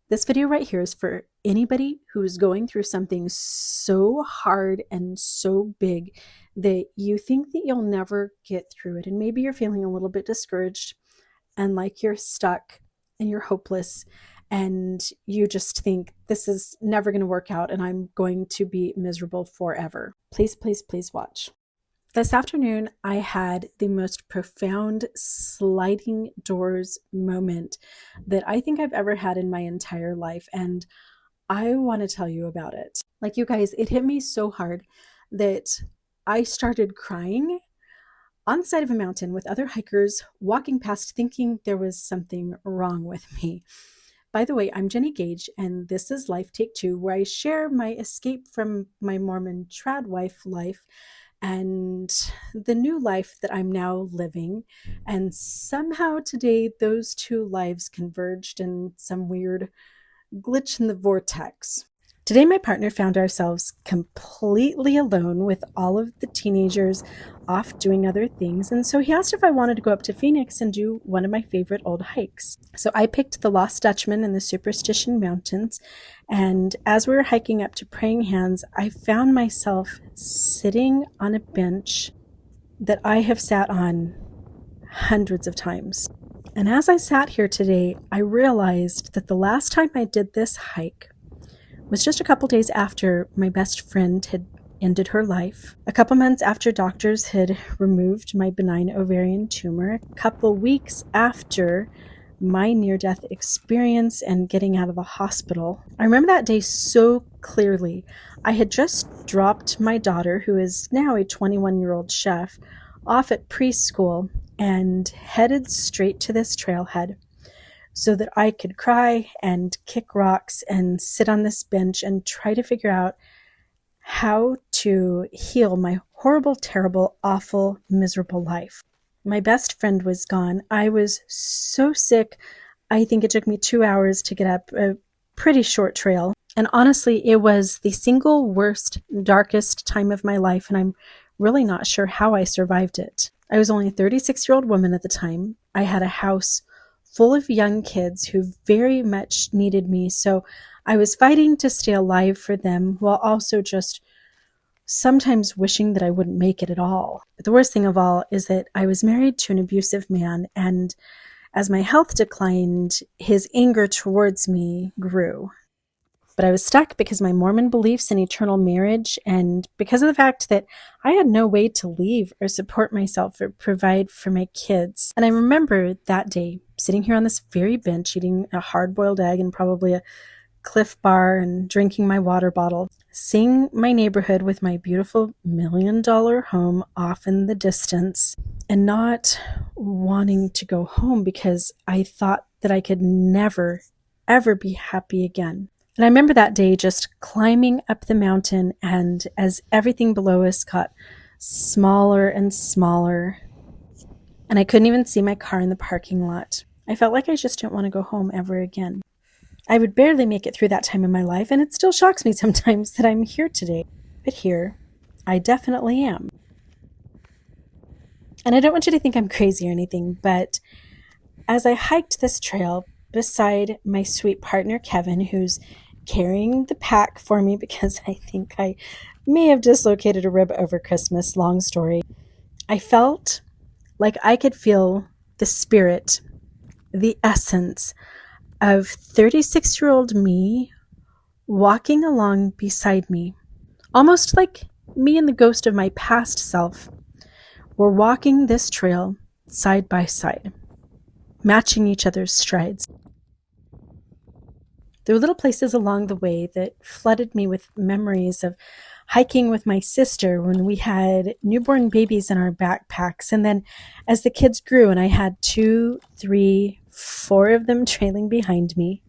This video right here is for anybody who is going through something so hard and so big that you think that you'll never get through it. And maybe you're feeling a little bit discouraged and like you're stuck and you're hopeless and you just think this is never going to work out and I'm going to be miserable forever. Please, please, please watch. This afternoon, I had the most profound sliding doors moment that I think I've ever had in my entire life, and I want to tell you about it. Like, you guys, it hit me so hard that I started crying on the side of a mountain with other hikers walking past, thinking there was something wrong with me. By the way, I'm Jenny Gage, and this is Life Take Two, where I share my escape from my Mormon trad wife life and the new life that I'm now living. And somehow today, those two lives converged in some weird glitch in the vortex. Today, my partner found ourselves completely alone with all of the teenagers off doing other things. And so he asked if I wanted to go up to Phoenix and do one of my favorite old hikes. So I picked the Lost Dutchman in the Superstition Mountains. And as we were hiking up to Praying Hands, I found myself sitting on a bench that I have sat on hundreds of times. And as I sat here today, I realized that the last time I did this hike was just a couple days after my best friend had ended her life, a couple months after doctors had removed my benign ovarian tumor, a couple weeks after my near-death experience and getting out of the hospital. I remember that day so clearly. I had just dropped my daughter, who is now a 21-year-old chef, off at preschool and headed straight to this trailhead so that I could cry and kick rocks and sit on this bench and try to figure out how to heal my horrible, terrible, awful, miserable life. My best friend was gone. I was so sick. I think it took me 2 hours to get up a pretty short trail. And honestly, it was the single worst, darkest time of my life, and I'm really not sure how I survived it. I was only a 36-year-old woman at the time. I had a house full of young kids who very much needed me, so I was fighting to stay alive for them while also just sometimes wishing that I wouldn't make it at all. But the worst thing of all is that I was married to an abusive man, and as my health declined, his anger towards me grew. But I was stuck because my Mormon beliefs in eternal marriage and because of the fact that I had no way to leave or support myself or provide for my kids. And I remember that day sitting here on this very bench eating a hard-boiled egg and probably a Cliff Bar and drinking my water bottle, seeing my neighborhood with my beautiful $1 million home off in the distance and not wanting to go home because I thought that I could never, ever be happy again. And I remember that day just climbing up the mountain, and as everything below us got smaller and smaller, and I couldn't even see my car in the parking lot, I felt like I just didn't want to go home ever again. I would barely make it through that time in my life, and it still shocks me sometimes that I'm here today. But here, I definitely am. And I don't want you to think I'm crazy or anything, but as I hiked this trail beside my sweet partner, Kevin, who's carrying the pack for me because I think I may have dislocated a rib over Christmas, long story, I felt like I could feel the spirit, the essence of 36-year-old me walking along beside me, almost like me and the ghost of my past self were walking this trail side by side, matching each other's strides. There were little places along the way that flooded me with memories of hiking with my sister when we had newborn babies in our backpacks. And then as the kids grew and I had 2, 3, 4 of them trailing behind me.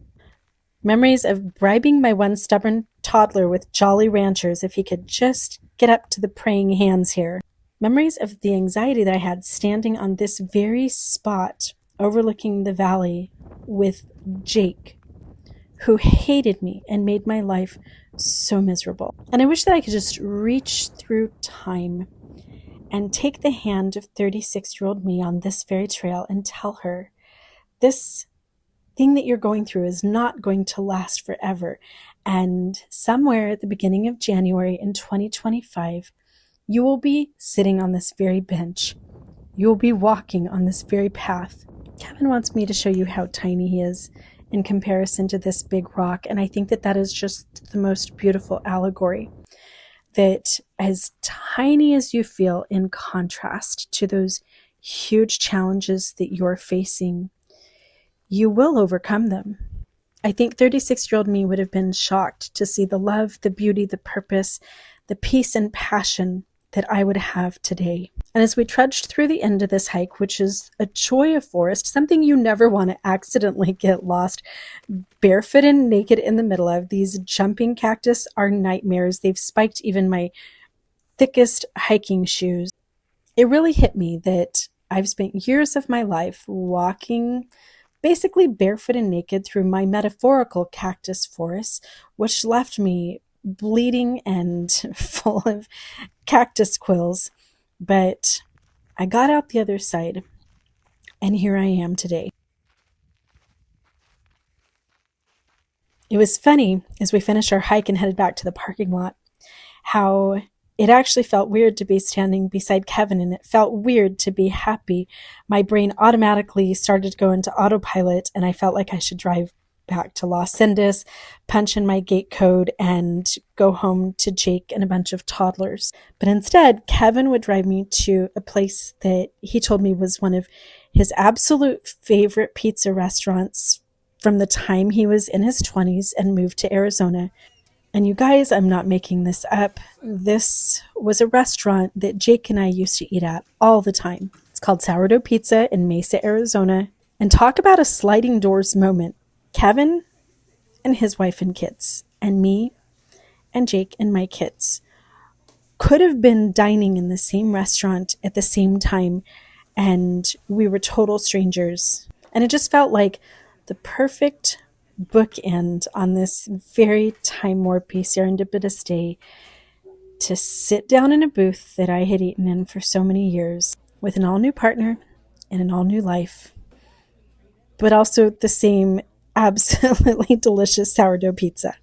Memories of bribing my one stubborn toddler with Jolly Ranchers if he could just get up to the Praying Hands here. Memories of the anxiety that I had standing on this very spot overlooking the valley with Jake, who hated me and made my life so miserable. And I wish that I could just reach through time and take the hand of 36-year-old me on this very trail and tell her, this thing that you're going through is not going to last forever. And somewhere at the beginning of January in 2025, you will be sitting on this very bench. You will be walking on this very path. Kevin wants me to show you how tiny he is in comparison to this big rock. And I think that that is just the most beautiful allegory. That as tiny as you feel in contrast to those huge challenges that you're facing, you will overcome them. I think 36-year-old me would have been shocked to see the love, the beauty, the purpose, the peace and passion that I would have today. And as we trudged through the end of this hike, which is a joy of forest, something you never want to accidentally get lost barefoot and naked in the middle of, these jumping cactus are nightmares. They've spiked even my thickest hiking shoes. It really hit me that I've spent years of my life walking basically barefoot and naked through my metaphorical cactus forests, which left me bleeding and full of cactus quills. But I got out the other side, and here I am today. It was funny as we finished our hike and headed back to the parking lot, how it actually felt weird to be standing beside Kevin, and it felt weird to be happy. My brain automatically started to go into autopilot, and I felt like I should drive back to Los Angeles, punch in my gate code, and go home to Jake and a bunch of toddlers. But instead, Kevin would drive me to a place that he told me was one of his absolute favorite pizza restaurants from the time he was in his 20s and moved to Arizona. And you guys, I'm not making this up. This was a restaurant that Jake and I used to eat at all the time. It's called Sourdough Pizza in Mesa, Arizona. And talk about a sliding doors moment. Kevin and his wife and kids, and me and Jake and my kids could have been dining in the same restaurant at the same time, and we were total strangers. And it just felt like the perfect bookend on this very time warpy serendipitous day to sit down in a booth that I had eaten in for so many years with an all new partner and an all new life, but also the same absolutely delicious sourdough pizza.